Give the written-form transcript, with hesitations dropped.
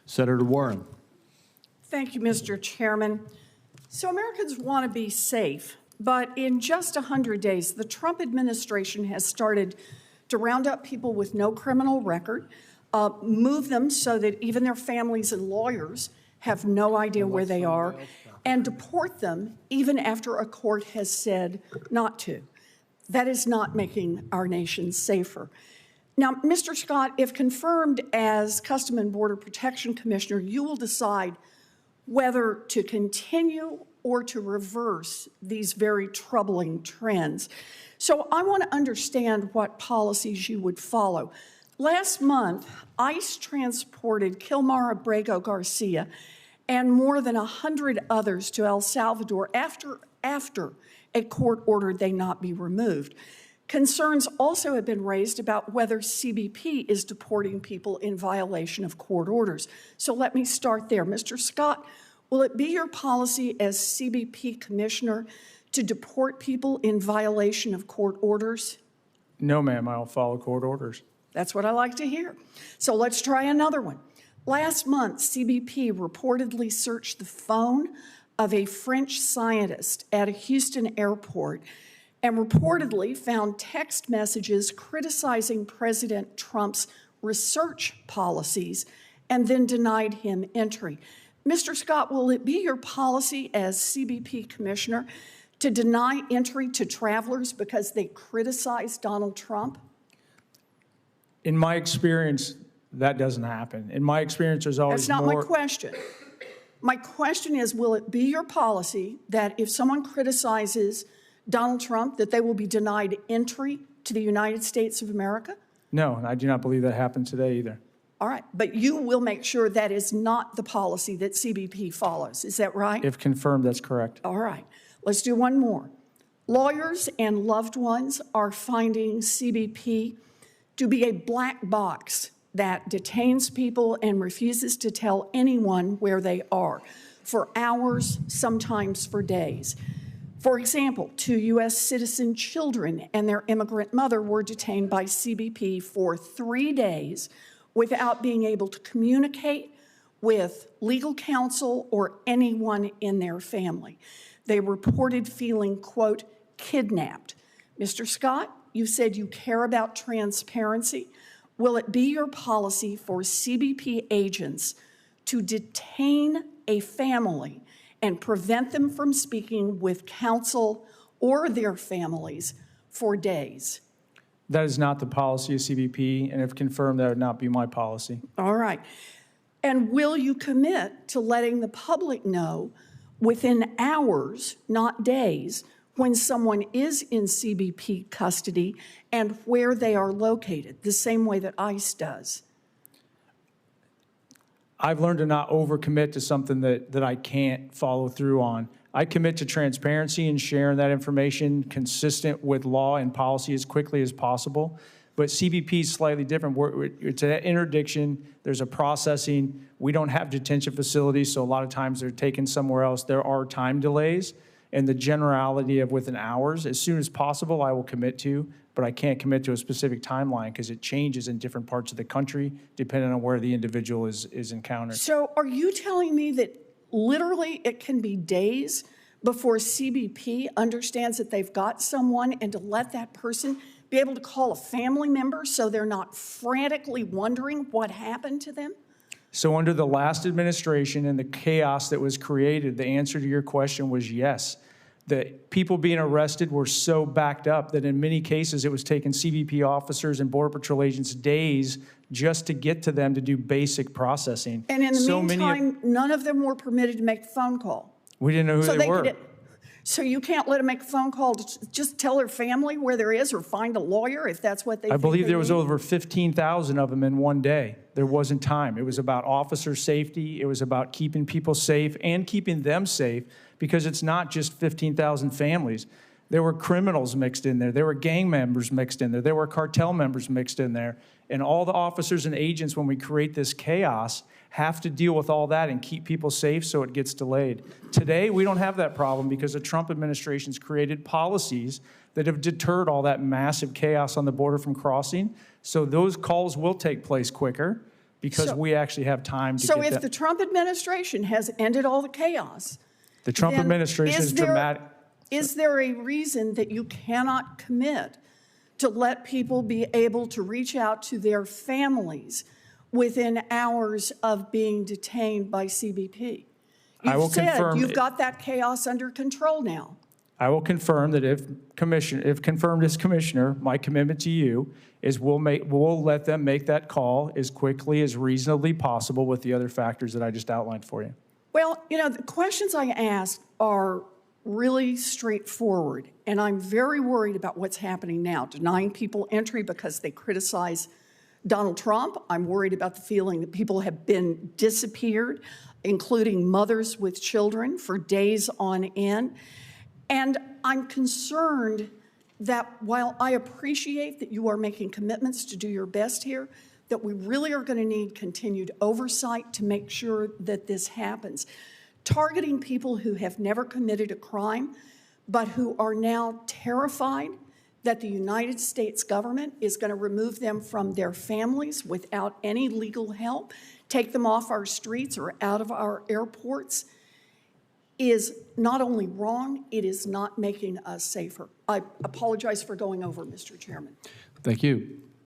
Senator Warren. Thank you, Mr. Chairman. So Americans want to be safe, but in just 100 days, the Trump administration has started to round up people with no criminal record, move them so that even their families and lawyers have no idea where they are, and deport them even after a court has said not to. That is not making our nation safer. Now, Mr. Scott, if confirmed as Custom and Border Protection Commissioner, you will decide whether to continue or to reverse these very troubling trends. So I want to understand what policies you would follow. Last month, ICE transported Kilmar Abrego Garcia and more than 100 others to El Salvador after a court ordered they not be removed. Concerns also have been raised about whether CBP is deporting people in violation of court orders. So let me start there. Mr. Scott, will it be your policy as CBP Commissioner to deport people in violation of court orders? No, ma'am, I'll follow court orders. That's what I like to hear. So let's try another one. Last month, CBP reportedly searched the phone of a French scientist at a Houston airport and reportedly found text messages criticizing President Trump's research policies and then denied him entry. Mr. Scott, will it be your policy as CBP Commissioner to deny entry to travelers because they criticize Donald Trump? In my experience, that doesn't happen. In my experience, there's always That's not more. my question. My question is, will it be your policy that if someone criticizes Donald Trump, that they will be denied entry to the United States of America? No, I do not believe that happened today either. All right, but you will make sure that is not the policy that CBP follows. Is that right? If confirmed, that's correct. All right, let's do one more. Lawyers and loved ones are finding CBP to be a black box that detains people and refuses to tell anyone where they are for hours, sometimes for days. For example, 2 U.S. citizen children and their immigrant mother were detained by CBP for 3 days without being able to communicate with legal counsel or anyone in their family. They reported feeling, quote, kidnapped. Mr. Scott, you said you care about transparency. Will it be your policy for CBP agents to detain a family and prevent them from speaking with counsel or their families for days? That is not the policy of CBP, and if confirmed, that would not be my policy. All right. And will you commit to letting the public know within hours, not days, when someone is in CBP custody and where they are located, the same way that ICE does? I've learned to not overcommit to something that I can't follow through on. I commit to transparency and sharing that information consistent with law and policy as quickly as possible. But CBP is slightly different. It's an interdiction. There's a processing. We don't have detention facilities, so a lot of times they're taken somewhere else. There are time delays, and the generality of within hours, as soon as possible, I will commit to, but I can't commit to a specific timeline because it changes in different parts of the country depending on where the individual is encountered. So are you telling me that literally it can be days before CBP understands that they've got someone and to let that person be able to call a family member so they're not frantically wondering what happened to them? So under the last administration and the chaos that was created, the answer to your question was yes. The people being arrested were so backed up that in many cases it was taking CBP officers and Border Patrol agents days just to get to them to do basic processing. And in the meantime, none of them were permitted to make a phone call. We didn't know who they were. So you can't let them make a phone call to just tell their family where there is or find a lawyer if that's what they think. I believe there was need? over 15,000 of them in one day. There wasn't time. It was about officer safety. It was about keeping people safe and keeping them safe because it's not just 15,000 families. There were criminals mixed in there. There were gang members mixed in there. There were cartel members mixed in there. And all the officers and agents, when we create this chaos, have to deal with all that and keep people safe so it gets delayed. Today, we don't have that problem because the Trump administration's created policies that have deterred all that massive chaos on the border from crossing. So those calls will take place quicker. because we actually have time to So get if that. the Trump administration has ended all the chaos, The Trump then administration is dramatic. Is there a reason that you cannot commit to let people be able to reach out to their families within hours of being detained by CBP? I will You've said confirm you've it. got that chaos under control now. I will confirm that if confirmed as commissioner, my commitment to you is we'll let them make that call as quickly as reasonably possible with the other factors that I just outlined for you. Well, you know, the questions I ask are really straightforward, and I'm very worried about what's happening now, denying people entry because they criticize Donald Trump. I'm worried about the feeling that people have been disappeared, including mothers with children, for days on end. And I'm concerned that while I appreciate that you are making commitments to do your best here, that we really are going to need continued oversight to make sure that this happens. Targeting people who have never committed a crime, but who are now terrified that the United States government is going to remove them from their families without any legal help, take them off our streets or out of our airports, is not only wrong, it is not making us safer. I apologize for going over, Mr. Chairman. Thank you.